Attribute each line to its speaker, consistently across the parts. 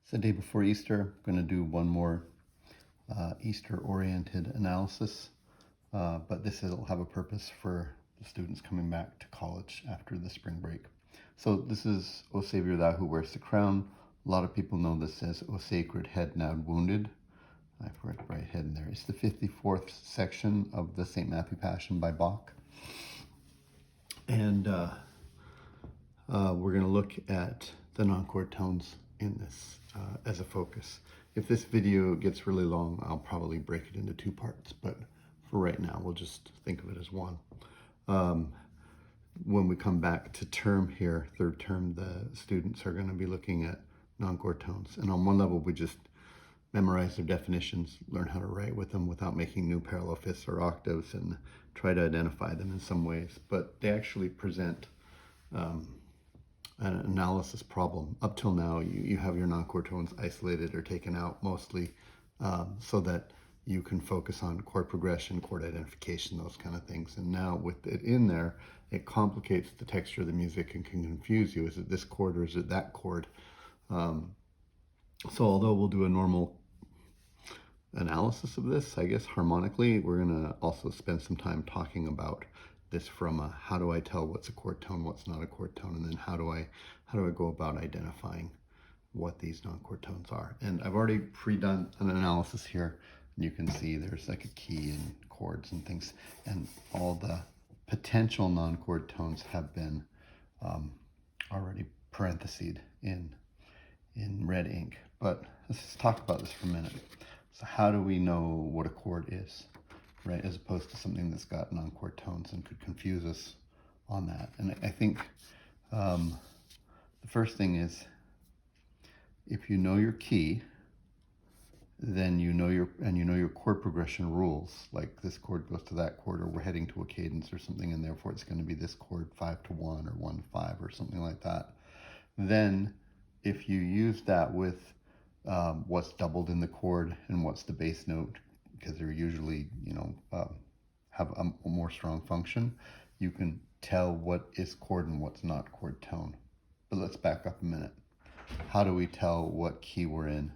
Speaker 1: It's the day before Easter. I'm going to do one more Easter-oriented analysis, but this will have a purpose for the students coming back to college after the spring break. So this is O Savior, Thou Who Wearest the Crown. A lot of people know this as O Sacred Head Now Wounded. I forgot the right head in there. It's the 54th section of the St. Matthew Passion by Bach. And we're going to look at the non-chord tones in this as a focus. If this video gets really long, I'll probably break it into two parts, but for right now, we'll just think of it as one. When we come back to term here, third term, the students are going to be looking at non-chord tones. And on one level, we just memorize their definitions, learn how to write with them without making new parallel fifths or octaves, and try to identify them in some ways. But they actually present an analysis problem. Up till now, you have your non-chord tones isolated or taken out mostly, so that you can focus on chord progression, chord identification, those kind of things. And now with it in there, it complicates the texture of the music and can confuse you. Is it this chord or is it that chord? So although we'll do a normal analysis of this, I guess harmonically, we're going to also spend some time talking about this from a how do I tell what's a chord tone, what's not a chord tone, and then how do I go about identifying what these non-chord tones are. And I've already pre-done an analysis here. You can see there's like a key and chords and things, and all the potential non-chord tones have been already parenthesed in red ink. But let's just talk about this for a minute. So how do we know what a chord is, right? As opposed to something that's got non-chord tones and could confuse us on that. And I think the first thing is, if you know your key, then you know your chord progression rules, like this chord goes to that chord, or we're heading to a cadence or something, and therefore it's going to be this chord 5-1 or 1-5 or something like that. Then if you use that with what's doubled in the chord and what's the bass note, because they're usually, have a more strong function, you can tell what is chord and what's not chord tone. But let's back up a minute. How do we tell what key we're in?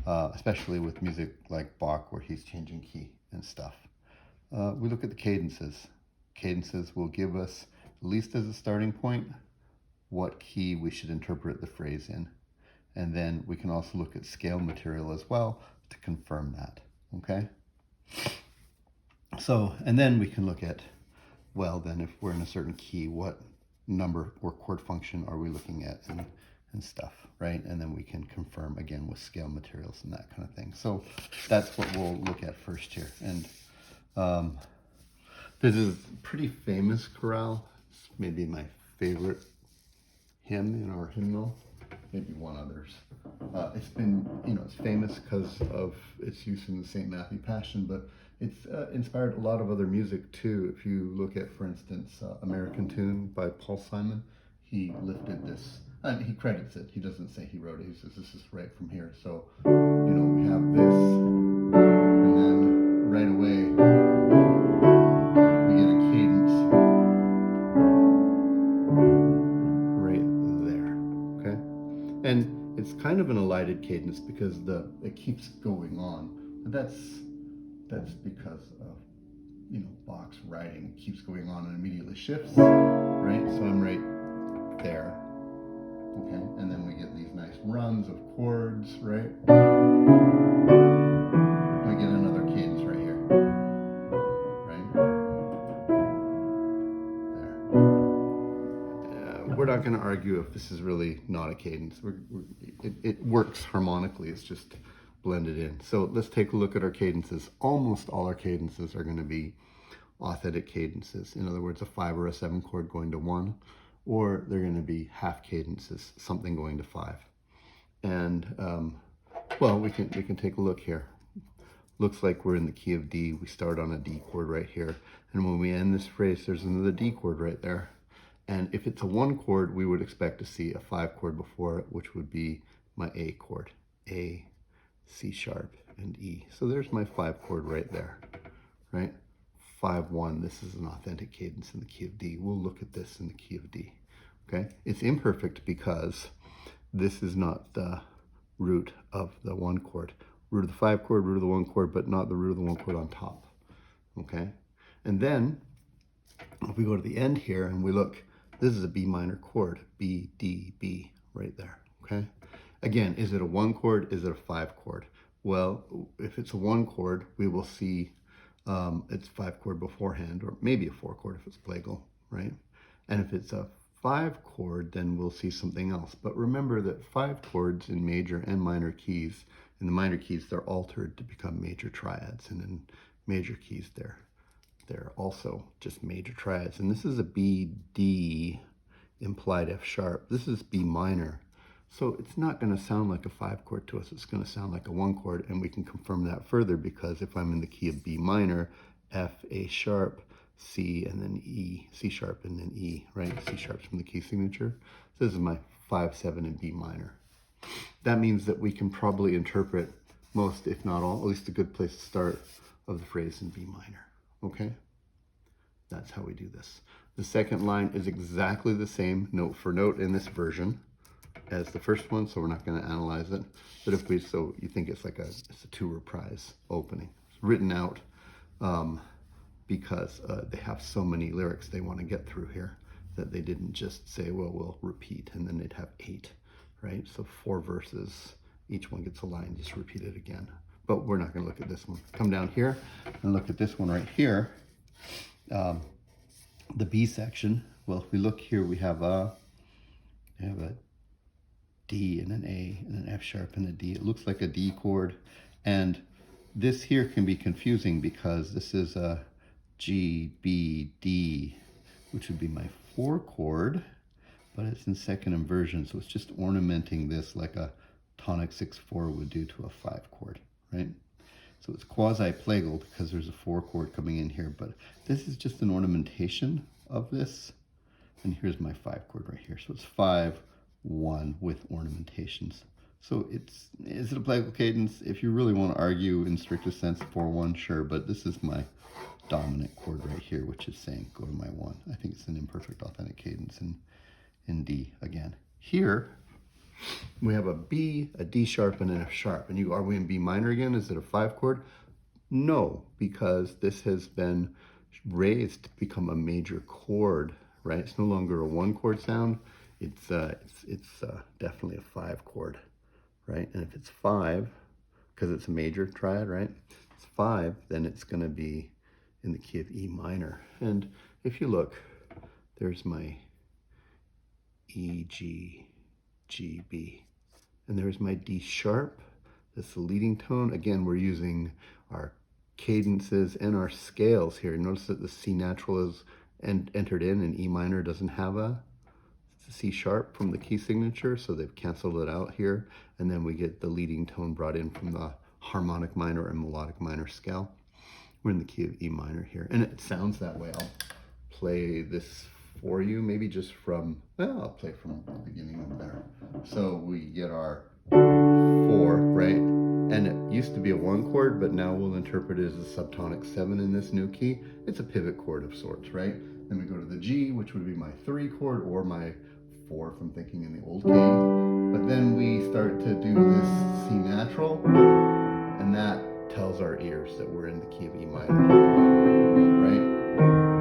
Speaker 1: Especially with music like Bach, where he's changing key and stuff. We look at the cadences. Cadences will give us, at least as a starting point, what key we should interpret the phrase in. And then we can also look at scale material as well to confirm that, okay? So, and then we can look at, well, then if we're in a certain key, what number or chord function are we looking at and stuff, right? And then we can confirm again with scale materials and that kind of thing. So that's what we'll look at first here. And this is a pretty famous chorale. It's maybe my favorite hymn in our hymnal, maybe one others. It's been, it's famous because of its use in the St. Matthew Passion, but it's inspired a lot of other music too. If you look at, for instance, American Tune by Paul Simon, he lifted this, and he credits it. He doesn't say he wrote it. He says this is right from here. So, we have this, and then right away we get a cadence right there, okay? And it's kind of an elided cadence because it keeps going on, but that's because of Bach's writing. It keeps going on and immediately shifts, right? So I'm right there, okay? And then we get these nice runs of chords, right? We get another cadence right here, right? There. We're not going to argue if this is really not a cadence. It works harmonically. It's just blended in. So let's take a look at our cadences. Almost all our cadences are going to be authentic cadences. In other words, a 5 or a 7 chord going to 1, or they're going to be half cadences, something going to 5. And well, we can take a look here. Looks like we're in the key of D. We start on a D chord right here, and when we end this phrase, there's another D chord right there. And if it's a 1 chord, we would expect to see a 5 chord before it, which would be my A chord, A, C sharp, and E. So there's my 5 chord right there, right? 5-1, this is an authentic cadence in the key of D. We'll look at this in the key of D, okay? It's imperfect because this is not the root of the 1 chord. Root of the 5 chord, root of the 1 chord, but not the root of the 1 chord on top. Okay? And then, if we go to the end here and we look, this is a B minor chord, B, D, B, right there, okay? Again, is it a 1 chord, is it a 5 chord? Well, if it's a 1 chord, we will see it's 5 chord beforehand, or maybe a 4 chord if it's plagal, right? And if it's a 5 chord, then we'll see something else. But remember that 5 chords in major and minor keys, in the minor keys, they're altered to become major triads, and in major keys, they're also just major triads. And this is a B, D, implied F sharp. This is B minor. So it's not going to sound like a 5 chord to us. It's going to sound like a 1 chord, and we can confirm that further because if I'm in the key of B minor, F, A sharp, C, and then E, C sharp, and then E, right? C sharp's from the key signature. So this is my 5, 7, and B minor. That means that we can probably interpret most, if not all, at least a good place to start, of the phrase in B minor, okay? That's how we do this. The second line is exactly the same note for note in this version as the first one, so we're not going to analyze it. But if we, so you think it's like it's a 2 reprise opening. It's written out because they have so many lyrics they want to get through here that they didn't just say, well, we'll repeat, and then they'd have 8, right? So 4 verses, each one gets a line, just repeat it again. But we're not going to look at this one. Come down here and look at this one right here. The B section, well, if we look here, we have a D and an A and an F sharp and a D. It looks like a D chord. And this here can be confusing because this is a G, B, D, which would be my 4 chord, but it's in second inversion. So it's just ornamenting this like a tonic 6/4 would do to a 5 chord, right? So it's quasi-plagal because there's a 4 chord coming in here, but this is just an ornamentation of this. And here's my 5 chord right here. So it's 5, 1 with ornamentations. So is it a plagal cadence? If you really want to argue in strictest sense, 4-1, sure, but this is my dominant chord right here, which is saying go to my 1. I think it's an imperfect authentic cadence in D again. Here, we have a B, a D sharp, and an F sharp. And are we in B minor again? Is it a 5 chord? No, because this has been raised to become a major chord, right? It's no longer a 1 chord sound. It's definitely a 5 chord, right? And if it's 5, because it's a major triad, right? It's 5, then it's going to be in the key of E minor. And if you look, there's my E, G, G, B. And there's my D sharp. That's the leading tone. Again, we're using our cadences and our scales here. Notice that the C natural is entered in and E minor doesn't have a C sharp from the key signature, so they've canceled it out here. And then we get the leading tone brought in from the harmonic minor and melodic minor scale. We're in the key of E minor here. And it sounds that way. I'll play this for you, maybe just from, well, I'll play from the beginning of there. So we get our 4, right? And it used to be a 1 chord, but now we'll interpret it as a subtonic 7 in this new key. It's a pivot chord of sorts, right? Then we go to the G, which would be my 3 chord or my 4 from thinking in the old key. But then we start to do this C natural, and that tells our ears that we're in the key of E minor, right?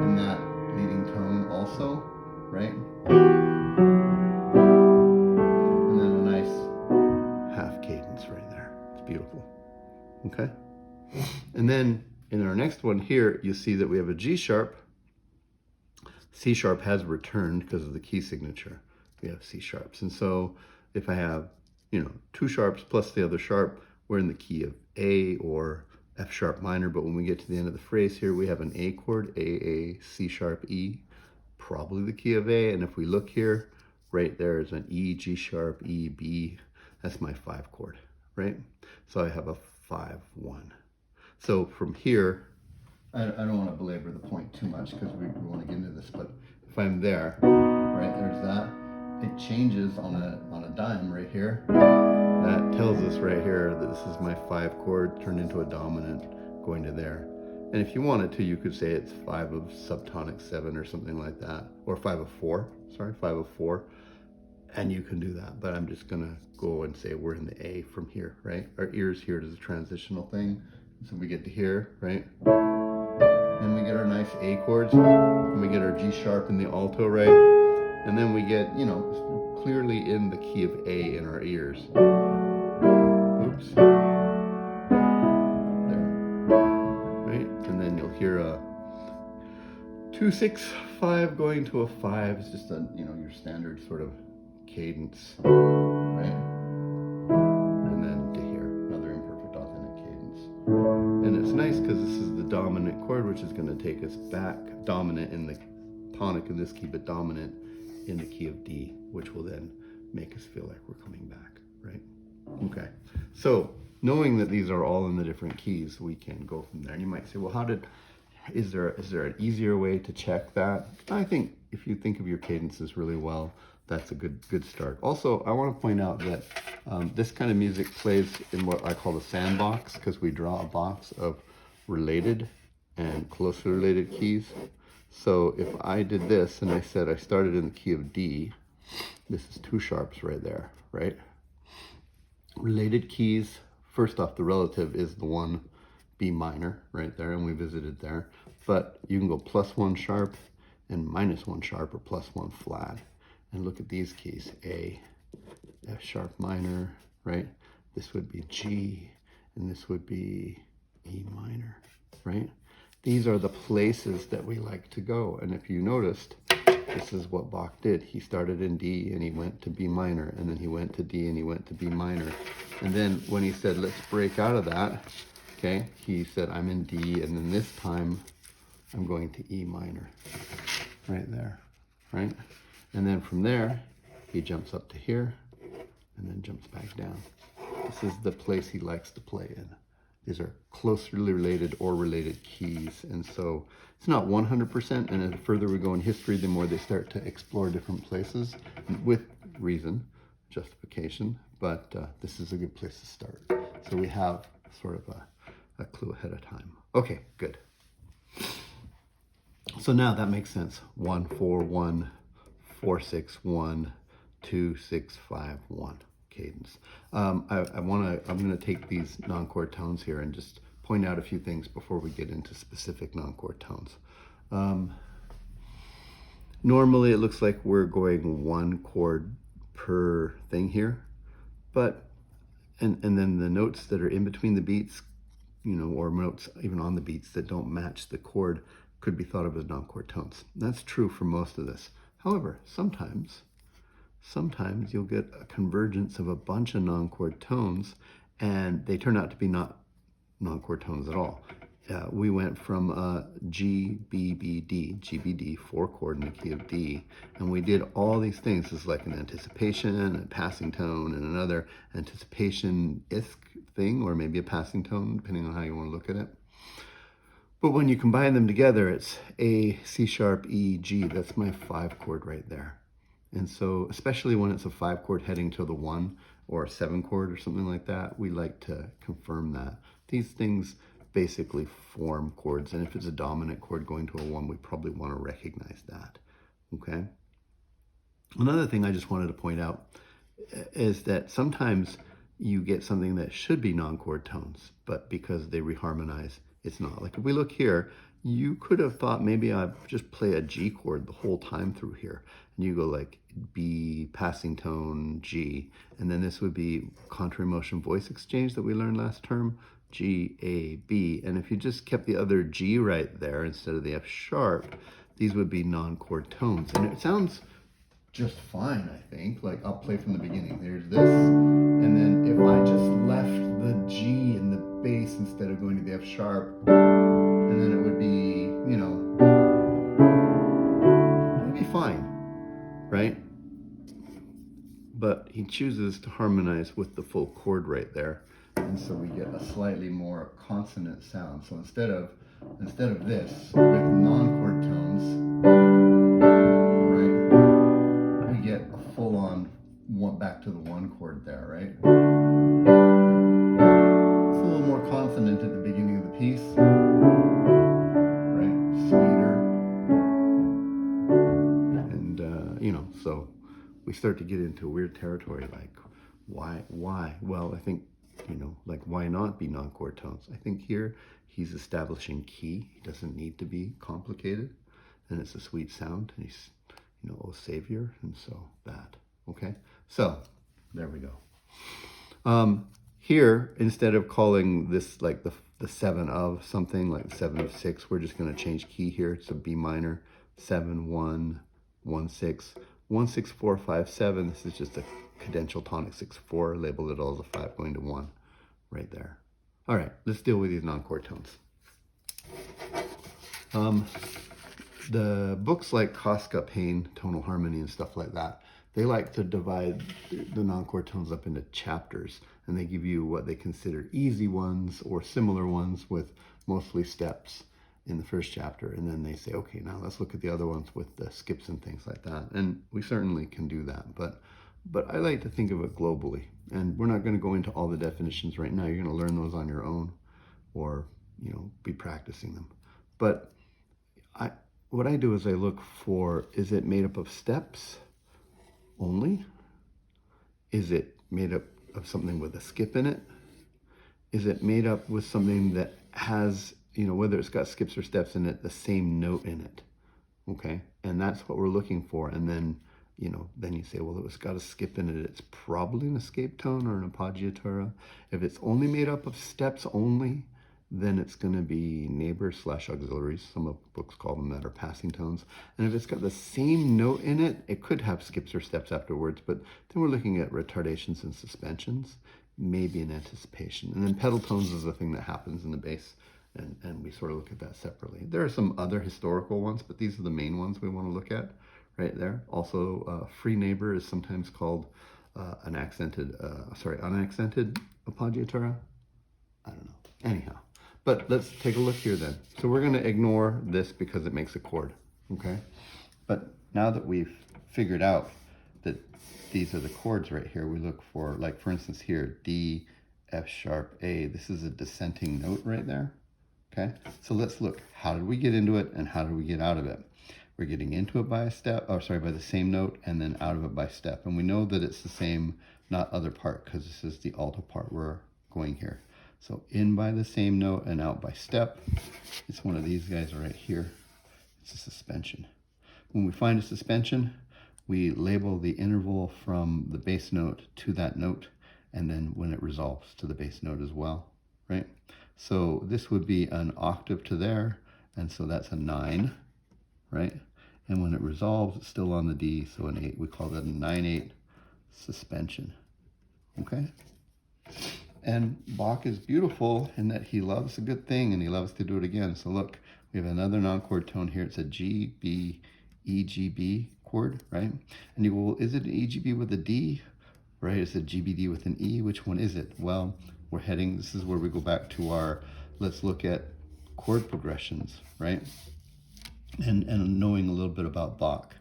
Speaker 1: And that leading tone also, right? And then a nice half cadence right there. It's beautiful, okay? And then in our next one here, you see that we have a G sharp. C sharp has returned because of the key signature. We have C sharps. And so if I have, 2 sharps plus the other sharp, we're in the key of A or F sharp minor, but when we get to the end of the phrase here, we have an A chord, A, C sharp, E, probably the key of A. And if we look here, right there is an E, G sharp, E, B. That's my 5 chord, right? So I have a 5, 1. So from here, I don't want to belabor the point too much because we want to get into this, but if I'm there, right, there's that. It changes on a dime right here. That tells us right here that this is my 5 chord turned into a dominant going to there. And if you wanted to, you could say it's 5 of subtonic 7 or something like that, or 5 of 4. Sorry, 5 of 4. And you can do that, but I'm just gonna go and say we're in the A from here, right? Our ear's here to the transitional thing. So we get to here, right? And we get our nice A chords, and we get our G sharp in the alto, right? And then we get, you know, clearly in the key of A in our ears. Oops. There. Right? And then you'll hear a 2, 6, 5 going to a 5. It's just a, you know, your standard sort of cadence, right? And then to here, another imperfect authentic cadence. And it's nice because this is the dominant chord, which is going to take us back, dominant in the tonic in this key, but dominant in the key of D, which will then make us feel like we're coming back, right? Okay, so knowing that these are all in the different keys, we can go from there. And you might say, well, is there an easier way to check that? I think if you think of your cadences really well, that's a good start. Also, I want to point out that this kind of music plays in what I call the sandbox, because we draw a box of related and closely related keys. So if I did this and I said I started in the key of D, this is 2 sharps right there, right? Related keys, first off, the relative is the one B minor right there, and we visited there. But you can go +1 sharp and -1 sharp or +1 flat. And look at these keys, A, F sharp minor, right? This would be G, and this would be E minor, right? These are the places that we like to go. And if you noticed, this is what Bach did. He started in D and he went to B minor, and then he went to D and he went to B minor. And then when he said, let's break out of that, okay, he said, I'm in D, and then this time I'm going to E minor, right there, right? And then from there, he jumps up to here and then jumps back down. This is the place he likes to play in. These are closely related or related keys. And so it's not 100%. And the further we go in history, the more they start to explore different places with reason, justification. But this is a good place to start. So we have sort of a clue ahead of time. Okay, good. So now that makes sense. 1, 4, 1. 4, 6, 1, 2, 6, 5, 1 cadence. I'm going to take these non-chord tones here and just point out a few things before we get into specific non-chord tones. Normally it looks like we're going 1 chord per thing here, but and then the notes that are in between the beats, you know, or notes even on the beats that don't match the chord could be thought of as non-chord tones. That's true for most of this. However, sometimes you'll get a convergence of a bunch of non-chord tones, and they turn out to be not non-chord tones at all. We went from G, B, B, D, G, B, D, 4 chord in the key of D, and we did all these things. It's like an anticipation, a passing tone, and another anticipation-esque thing, or maybe a passing tone, depending on how you want to look at it. But when you combine them together, it's A, C sharp, E, G. That's my 5 chord right there. And so, especially when it's a 5 chord heading to the 1 or a 7 chord or something like that, we like to confirm that. These things basically form chords. And if it's a dominant chord going to a 1, we probably want to recognize that. Okay? Another thing I just wanted to point out is that sometimes you get something that should be non-chord tones, but because they reharmonize, it's not. Like if we look here, you could have thought maybe I'd just play a G chord the whole time through here. And you go like B, passing tone, G. And then this would be contrary motion voice exchange that we learned last term, G, A, B. And if you just kept the other G right there instead of the F sharp, these would be non-chord tones. And it sounds just fine, I think. Like I'll play from the beginning. There's this. And then if I just left the G in the bass instead of going to the F sharp, and then it would be, you know, it would be fine, right? But he chooses to harmonize with the full chord right there. And so we get a slightly more consonant sound. So instead of this with non-chord tones, right, we get a full-on back to the 1 chord there, right? It's a little more consonant at the beginning of the piece, right? Sweeter. And, you know, so we start to get into weird territory, like why? Well, I think, like why not be non-chord tones? I think here he's establishing key. He doesn't need to be complicated, and it's a sweet sound, and he's, oh Savior, and so that, okay? So there we go. Here, instead of calling this like the 7 of something, like 7 of 6, we're just going to change key here to B minor, 7, 1, 1, 6, 1, 6, 4, 5, 7. This is just a cadential tonic 6, 4, labeled it all as a 5 going to 1 right there. All right, let's deal with these non-chord tones. The books like Koska, Payne, Tonal Harmony, and stuff like that, they like to divide the non-chord tones up into chapters, and they give you what they consider easy ones or similar ones with mostly steps in the first chapter, and then they say, okay, now let's look at the other ones with the skips and things like that. And we certainly can do that, but I like to think of it globally, and we're not going to go into all the definitions right now. You're going to learn those on your own, or be practicing them. But what I do is I look for, is it made up of steps only? Is it made up of something with a skip in it? Is it made up with something that has, whether it's got skips or steps in it, the same note in it? Okay, and that's what we're looking for. And then, then you say, well, if it's got a skip in it, it's probably an escape tone or an appoggiatura. If it's only made up of steps only, then it's going to be neighbors / auxiliaries. Some of the books call them that, or passing tones. And if it's got the same note in it, it could have skips or steps afterwards, but then we're looking at retardations and suspensions, maybe an anticipation. And then pedal tones is the thing that happens in the bass, and we sort of look at that separately. There are some other historical ones, but these are the main ones we want to look at right there. Also, free neighbor is sometimes called unaccented appoggiatura. I don't know. Anyhow. But let's take a look here then. So we're going to ignore this because it makes a chord, okay? But now that we've figured out that these are the chords right here, we look for, like for instance here, D, F sharp, A. This is a descending note right there, okay? So let's look, how did we get into it and how did we get out of it? We're getting into it by a step, by the same note, and then out of it by step. And we know that it's the same, not other part, because this is the alto part we're going here. So in by the same note and out by step. It's one of these guys right here. It's a suspension. When we find a suspension, we label the interval from the bass note to that note, and then when it resolves to the bass note as well, right? So this would be an octave to there, and so that's a 9, right? And when it resolves, it's still on the D, so an 8. We call that a 9/8 suspension, okay? And Bach is beautiful in that he loves a good thing and he loves to do it again. So look, we have another non-chord tone here. It's a G, B, E, G, B chord, right? And you go, well, is it an E, G, B with a D, right? Is it G, B, D with an E? Which one is it? Well, we're heading, this is where we go back to our, let's look at chord progressions, right? And knowing a little bit about Bach.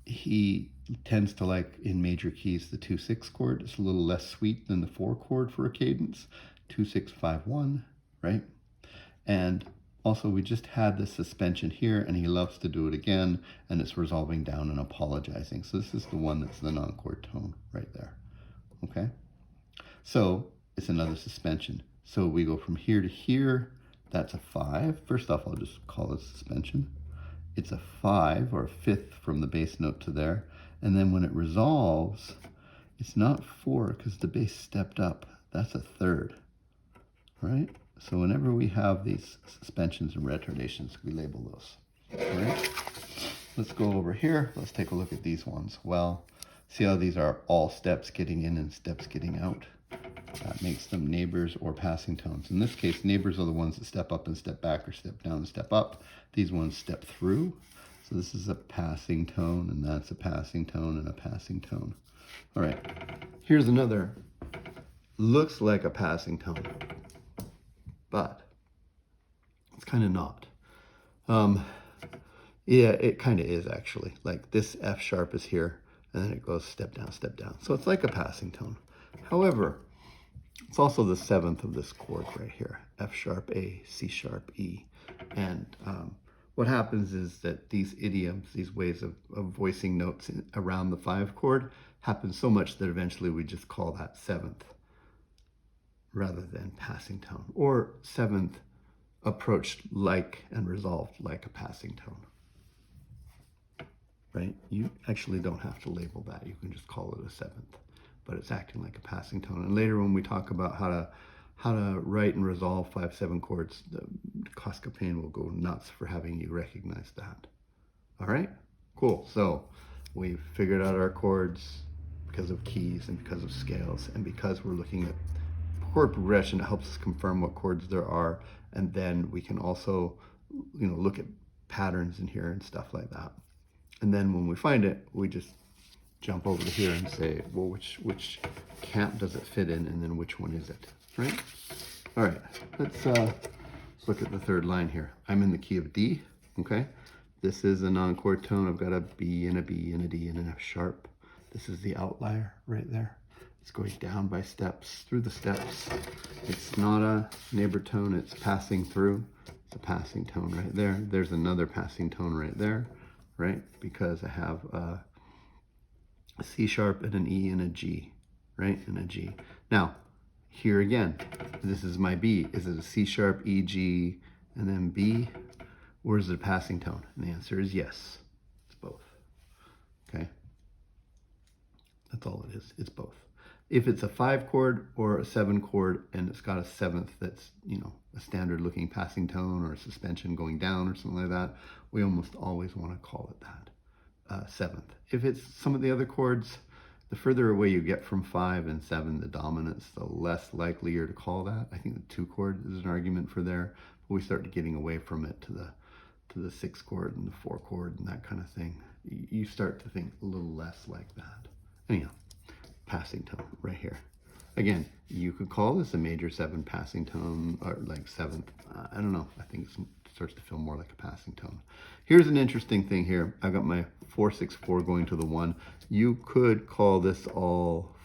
Speaker 1: He tends to like, in major keys, the 2/6 chord. It's a little less sweet than the 4 chord for a cadence. 2/6-5-1, right? And also we just had the suspension here, and he loves to do it again, and it's resolving down and apologizing. So this is the one that's the non-chord tone right there, okay? So it's another suspension. So we go from here to here, that's a 5. First off, I'll just call it suspension. It's a 5 or a 5th from the bass note to there. And then when it resolves, it's not 4 because the bass stepped up. That's a 3rd, right? So whenever we have these suspensions and retardations, we label those, right? Let's go over here. Let's take a look at these ones. Well, see how these are all steps getting in and steps getting out? That makes them neighbors or passing tones. In this case, neighbors are the ones that step up and step back, or step down and step up. These ones step through. So this is a passing tone, and that's a passing tone and a passing tone. All right, here's another. Looks like a passing tone, but it's kind of not. Yeah, it kind of is actually. Like this F sharp is here, and then it goes step down, step down. So it's like a passing tone. However, it's also the 7th of this chord right here, F sharp, A, C sharp, E. And what happens is that these idioms, these ways of voicing notes around the 5 chord, happen so much that eventually we just call that 7th rather than passing tone, or 7th approached like and resolved like a passing tone. Right? You actually don't have to label that. You can just call it a 7th, but it's acting like a passing tone. And later when we talk about how to write and resolve 5/7 chords, the Koskapane will go nuts for having you recognize that. All right, cool. So we've figured out our chords because of keys and because of scales, and because we're looking at chord progression, it helps us confirm what chords there are, and then we can also, look at patterns in here and stuff like that. And then when we find it, we just jump over to here and say, well, which camp does it fit in, and then which one is it, right? All right, let's look at the third line here. I'm in the key of D, okay? This is a non-chord tone. I've got a B and a B and a D and an F sharp. This is the outlier right there. It's going down by steps, through the steps. It's not a neighbor tone, it's passing through. It's a passing tone right there. There's another passing tone right there, right? Because I have a C sharp and an E and a G, right? And a G. Now, here again, this is my B. Is it a C sharp, E, G, and then B? Or is it a passing tone? And the answer is yes. It's both. Okay? That's all it is. It's both. If it's a 5 chord or a 7 chord and it's got a 7th that's, a standard looking passing tone or a suspension going down or something like that, we almost always want to call it that, 7th. If it's some of the other chords, the further away you get from 5 and 7, the dominance, the less likely you're to call that. I think the 2 chord is an argument for there, but we start getting away from it to the 6 chord and the 4 chord and that kind of thing. You start to think a little less like that. Anyhow, passing tone right here. Again, you could call this a major 7 passing tone, or like 7th. I don't know. I think it starts to feel more like a passing tone. Here's an interesting thing here. I've got my 4/6/4 going to the 1. You could call this all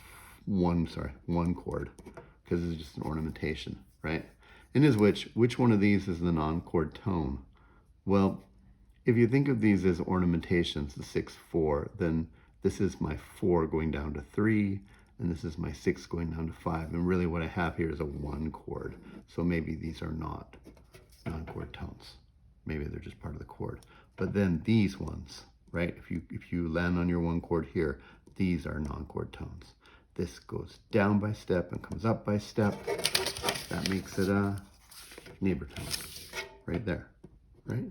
Speaker 1: one chord, because it's just an ornamentation, right? And is which one of these is the non-chord tone? Well, if you think of these as ornamentations, the 6/4, then this is my 4 going down to 3, and this is my 6 going down to 5. And really what I have here is a 1 chord. So maybe these are not non-chord tones. Maybe they're just part of the chord. But then these ones, right? If you land on your 1 chord here, these are non-chord tones. This goes down by step and comes up by step. That makes it a neighbor tone right there, right?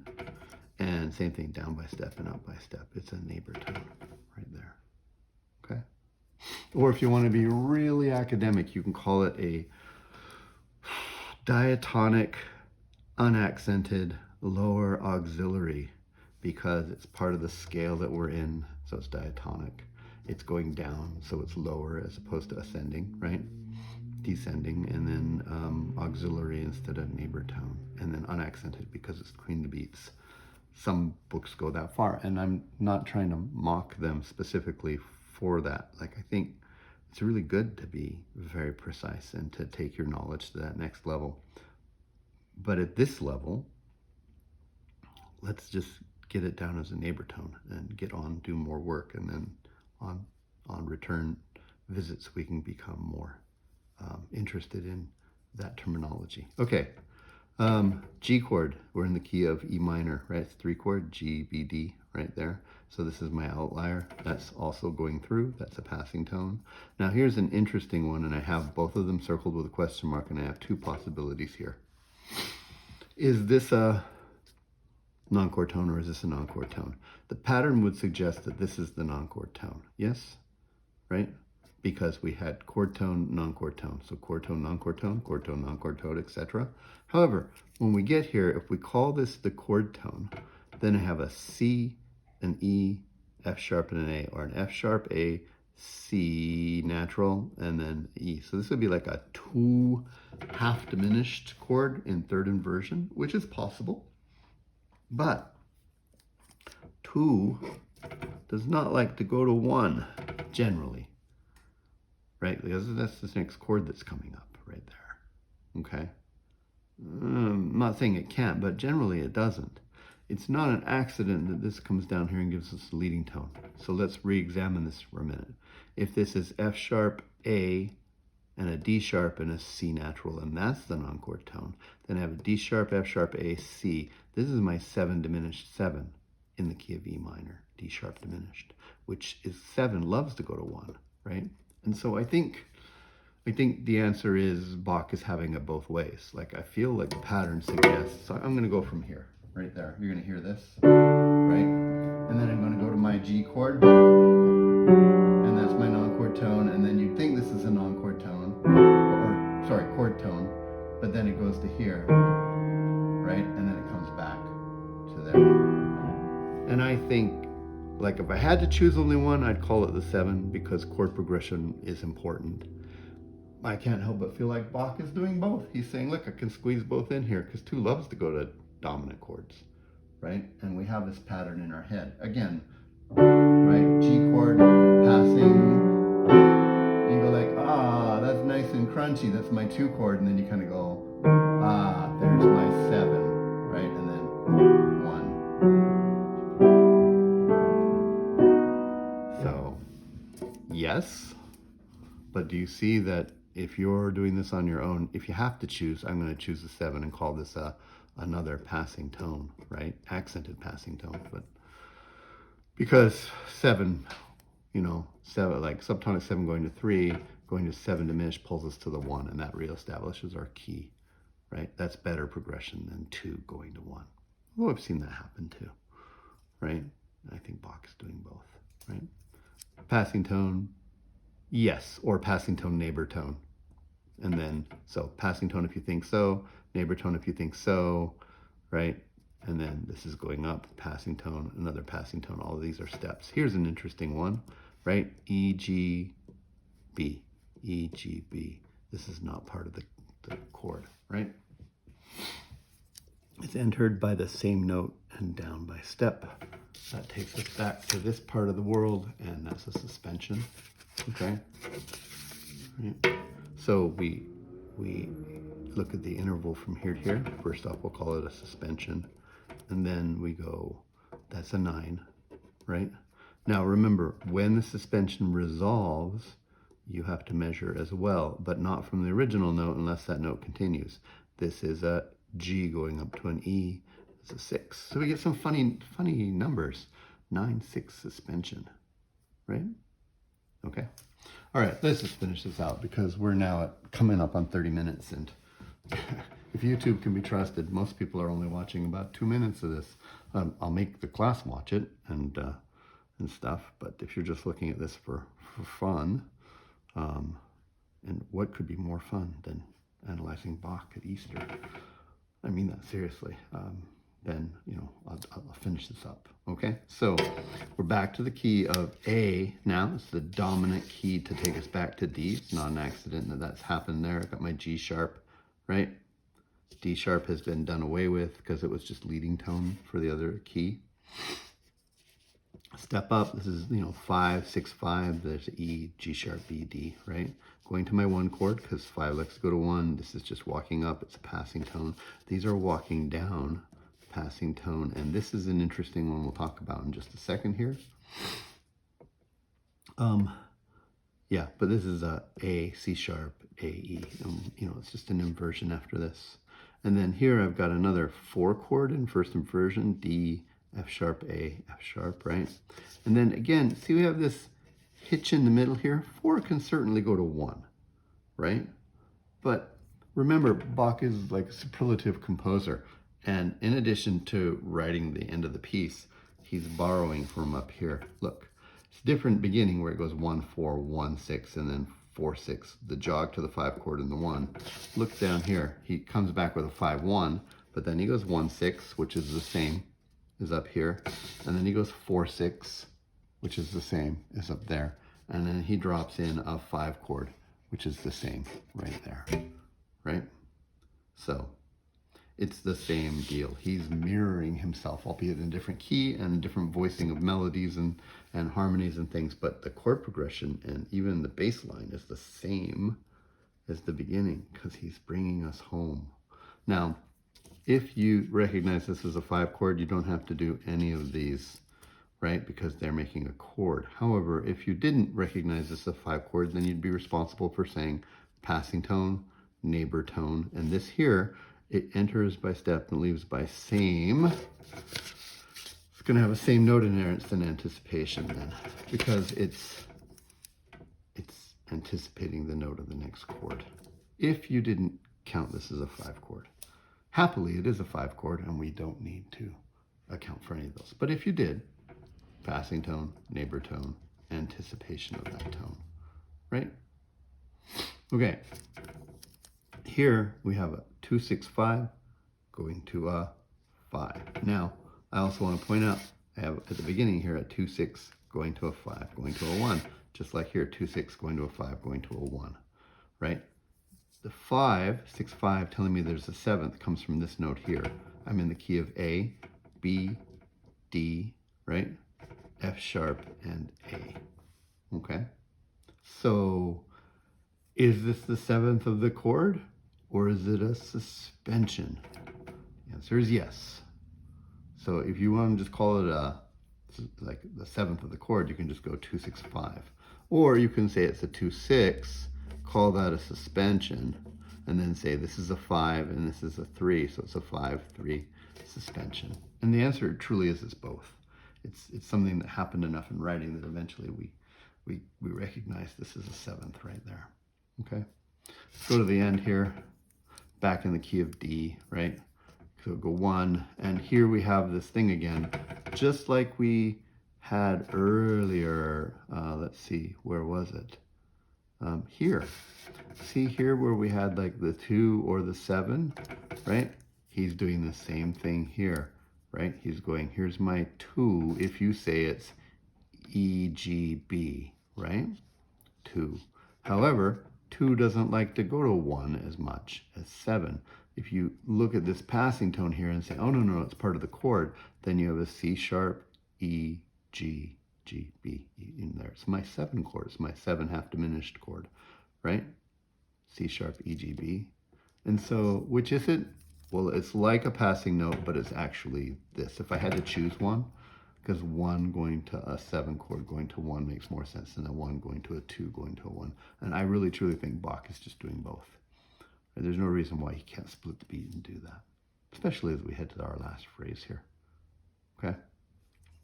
Speaker 1: And same thing, down by step and up by step. It's a neighbor tone right there, okay? Or if you want to be really academic, you can call it a diatonic, unaccented, lower auxiliary, because it's part of the scale that we're in, so it's diatonic. It's going down, so it's lower as opposed to ascending, right? Descending, and then auxiliary instead of neighbor tone, and then unaccented because it's between the beats. Some books go that far, and I'm not trying to mock them specifically for that. Like, I think it's really good to be very precise and to take your knowledge to that next level. But at this level, let's just get it down as a neighbor tone and get on, do more work, and then on return visits, we can become more interested in that terminology. Okay. G chord, we're in the key of E minor, right? It's 3 chord, G, B, D, right there. So this is my outlier. That's also going through. That's a passing tone. Now here's an interesting one, and I have both of them circled with a question mark, and I have 2 possibilities here. Is this a non-chord tone or is this a non-chord tone? The pattern would suggest that this is the non-chord tone. Yes? Right? Because we had chord tone, non-chord tone. So chord tone, non-chord tone, non-chord tone, etc. However, when we get here, if we call this the chord tone, then I have a C, an E, F sharp, and an A, or an F sharp, A, C natural, and then E. So this would be like a 2 half diminished chord in third inversion, which is possible. But 2 does not like to go to 1 generally. Right, because that's this next chord that's coming up right there, okay? I'm not saying it can't, but generally it doesn't. it's not an accident that this comes down here and gives us a leading tone. So let's re-examine this for a minute. If this is F sharp, A, and a D sharp and a C natural, and that's the non-chord tone, then I have a D sharp, F sharp, A, C. This is my 7 diminished 7 in the key of E minor, D sharp diminished, which is 7 loves to go to 1, right? And so I think the answer is Bach is having it both ways. Like I feel like the pattern suggests, so I'm gonna go from here, right there. You're gonna hear this, right? And then I'm gonna go to my G chord, and that's my non-chord tone, and then you'd think this is a non-chord tone, or sorry, chord tone, but then it goes to here, right? And then it comes back to there. And I think, like if I had to choose only one, I'd call it the 7 because chord progression is important. I can't help but feel like Bach is doing both. He's saying, look, I can squeeze both in here because 2 loves to go to dominant chords, right? And we have this pattern in our head. Again, right, G chord, passing, you go like, ah, that's nice and crunchy, that's my 2 chord, and then you kind of go, ah, there's my 7, right? And then 1. So, yes, but do you see that if you're doing this on your own, if you have to choose, I'm going to choose a 7 and call this another passing tone, right? Accented passing tone, but because 7, you know, 7, like subtonic 7 going to 3, going to 7 diminished pulls us to the 1, and that reestablishes our key, right? That's better progression than 2 going to 1. Well, I've seen that happen too, right? I think Bach is doing both, right? Passing tone, yes, or passing tone, neighbor tone. And then, so passing tone if you think so, neighbor tone if you think so, right? And then this is going up, passing tone, another passing tone. All of these are steps. Here's an interesting one, right? E, G, B, E, G, B. This is not part of the chord, right? It's entered by the same note and down by step. That takes us back to this part of the world, and that's a suspension, okay? Right. So we look at the interval from here to here. First off, we'll call it a suspension. And then we go, that's a 9, right? Now remember, when the suspension resolves, you have to measure as well, but not from the original note unless that note continues. This is a G going up to an E. It's a 6. So we get some funny numbers. 9, 6 suspension, right? Okay. All right, let's just finish this out because we're now coming up on 30 minutes, and if YouTube can be trusted, most people are only watching about 2 minutes of this. I'll make the class watch it and stuff, but if you're just looking at this for fun, and what could be more fun than analyzing Bach at Easter? I mean that seriously. Then, you know, I'll finish this up, okay? So we're back to the key of A now. It's the dominant key to take us back to D. It's not an accident that that's happened there. I got my G sharp, right? D sharp has been done away with because it was just leading tone for the other key. Step up, this is, you know, 5, 6, 5. There's E, G sharp, B, D, right? Going to my 1 chord because 5 likes to go to 1. This is just walking up. It's a passing tone. These are walking down, passing tone, and this is an interesting one we'll talk about in just a second here. Yeah, but this is a C sharp, A, E, and, you know, it's just an inversion after this. And then here I've got another 4 chord in first inversion, D, F sharp, A, F sharp, right? And then again, see we have this hitch in the middle here. 4 can certainly go to 1, right? But remember, Bach is like a superlative composer. And in addition to writing the end of the piece, he's borrowing from up here. Look, it's a different beginning where it goes 1, 4, 1, 6, and then 4, 6, the jog to the 5 chord and the 1. Look down here, he comes back with a 5, 1, but then he goes 1, 6, which is the same as up here. And then he goes 4, 6, which is the same as up there. And then he drops in a 5 chord, which is the same right there, right? So it's the same deal. He's mirroring himself, albeit in a different key and a different voicing of melodies and harmonies and things, but the chord progression and even the bass line is the same as the beginning because he's bringing us home. Now, if you recognize this as a 5 chord, you don't have to do any of these, right? Because they're making a chord. However, if you didn't recognize this as a 5 chord, then you'd be responsible for saying passing tone, neighbor tone, and this here, it enters by step and leaves by same. It's going to have a same note in there. It's an anticipation then, because it's anticipating the note of the next chord. If you didn't count this as a 5 chord, happily it is a 5 chord, and we don't need to account for any of those. But if you did, passing tone, neighbor tone, anticipation of that tone, right? Okay. Here we have a 2, 6, 5 going to a 5. Now, I also want to point out, I have at the beginning here a 2, 6 going to a 5, going to a 1. Just like here, 2, 6 going to a 5, going to a 1, right? The 5, 6, 5 telling me there's a 7th comes from this note here. I'm in the key of A, B, D, right? F sharp and A, okay? So is this the 7th of the chord, or is it a suspension? The answer is yes. So if you want to just call it like the 7th of the chord, you can just go 2, 6, 5. Or you can say it's a 2, 6, call that a suspension, and then say this is a 5 and this is a 3, so it's a 5, 3 suspension. And the answer truly is it's both. It's something that happened enough in writing that eventually we recognize this is a 7th right there. Okay, let's go to the end here, back in the key of D, right? So go 1, and here we have this thing again, just like we had earlier. Let's see, where was it? Here. See here where we had like the 2 or the 7, right? He's doing the same thing here, right? He's going, here's my 2, if you say it's E, G, B, right? 2. However, 2 doesn't like to go to 1 as much as 7. If you look at this passing tone here and say, oh, no, it's part of the chord, then you have a C sharp, E, G, G, B in there. It's my 7 chord. It's my 7 half diminished chord, right? C sharp, E, G, B. And so, which is it? Well, it's like a passing note, but it's actually this. If I had to choose one, because 1 going to a 7 chord going to 1 makes more sense than a 1 going to a 2 going to a 1. And I really truly think Bach is just doing both. There's no reason why he can't split the beat and do that, especially as we head to our last phrase here. Okay?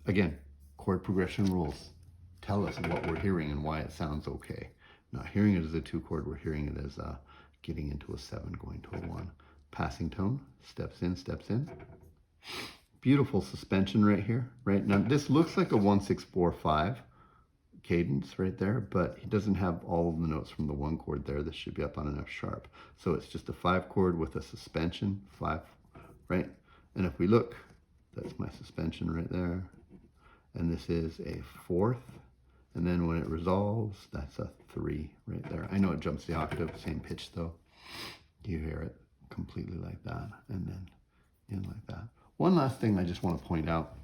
Speaker 1: Again, chord progression rules tell us what we're hearing and why it sounds okay. Not hearing it as a 2 chord, we're hearing it as getting into a 7 going to a 1. Passing tone, steps in, steps in. Beautiful suspension right here, right? Now this looks like a 1, 6, 4, 5 cadence right there, but he doesn't have all of the notes from the 1 chord there. This should be up on an F sharp. So it's just a 5 chord with a suspension, 5, right? And if we look, that's my suspension right there. And this is a 4th. And then when it resolves, that's a 3 right there. I know it jumps the octave, same pitch though. You hear it completely like that, and then in like that. One last thing I just want to point out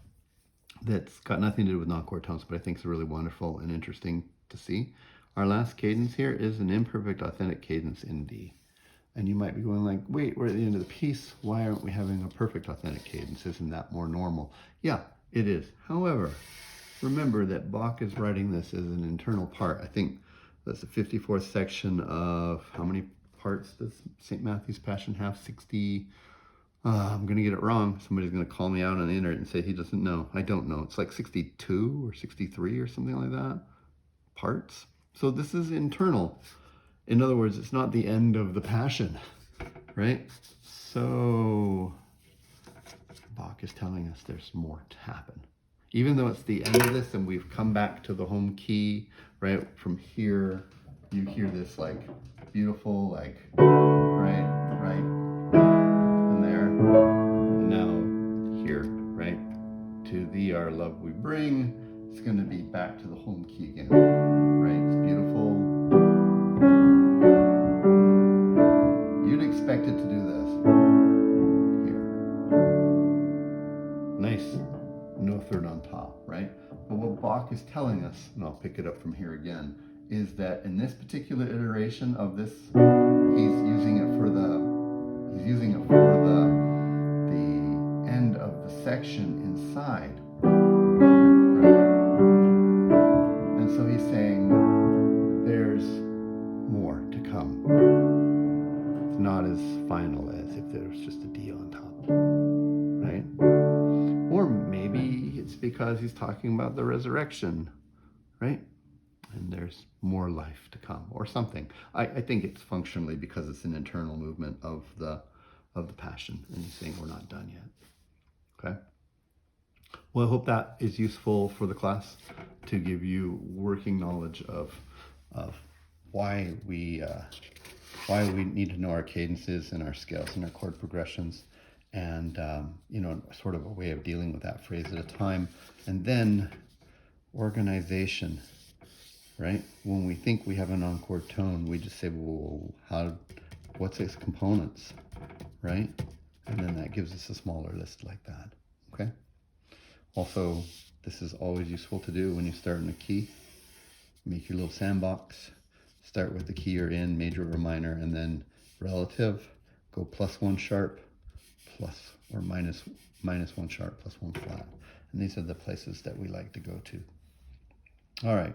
Speaker 1: that's got nothing to do with non-chord tones, but I think is really wonderful and interesting to see. Our last cadence here is an imperfect authentic cadence in D. And you might be going like, wait, we're at the end of the piece. Why aren't we having a perfect authentic cadence? Isn't that more normal? Yeah, it is. However, remember that Bach is writing this as an internal part. I think that's the 54th section of, how many parts does St. Matthew's Passion have? 60. I'm going to get it wrong. Somebody's going to call me out on the internet and say he doesn't know. I don't know. It's like 62 or 63 or something like that. Parts. So this is internal. In other words, it's not the end of the Passion, right? So Bach is telling us there's more to happen. Even though it's the end of this and we've come back to the home key, right? From here, you hear this like beautiful, like, right? And there. And now here, right? To thee our love we bring. It's going to be back to the home key again, right? It's beautiful. You'd expect it to do this. Here. Nice. No third on top, right? But what Bach is telling us, and I'll pick it up from here again, is that in this particular iteration of this, he's using it for the resurrection inside. Right? And so he's saying there's more to come. It's not as final as if there was just a D on top, right? Or maybe it's because he's talking about the resurrection, right? And there's more life to come or something. I think it's functionally because it's an internal movement of the passion, and he's saying we're not done yet. Okay. Well, I hope that is useful for the class to give you working knowledge of why we need to know our cadences and our scales and our chord progressions, and sort of a way of dealing with that phrase at a time. And then organization, right? When we think we have an on-chord tone, we just say, well, what's its components, right? And then that gives us a smaller list like that, okay? Also, this is always useful to do when you start in a key. Make your little sandbox. Start with the key you're in, major or minor, and then relative. Go +1 sharp, plus or minus 1 sharp, +1 flat. And these are the places that we like to go to. All right.